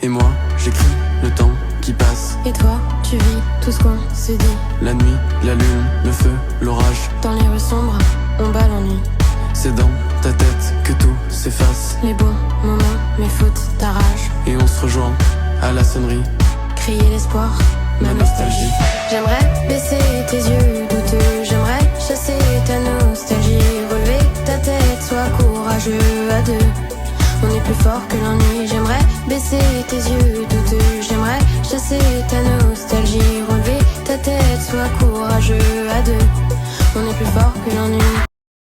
Et moi, j'écris le temps qui passe. Et toi, tu vis tout ce qu'on se dit. La nuit, la lune, le feu, l'orage. Dans les rues sombres, on bat l'ennui. C'est dans ta tête que tout s'efface. Les bons moments, mes fautes, ta rage. Et on se rejoint à la sonnerie. Crier l'espoir, ma nostalgie. J'aimerais baisser tes yeux douteux. J'aimerais chasser ta nostalgie. Relever ta tête, sois courageux à deux. On est plus fort que l'ennui. J'aimerais baisser tes yeux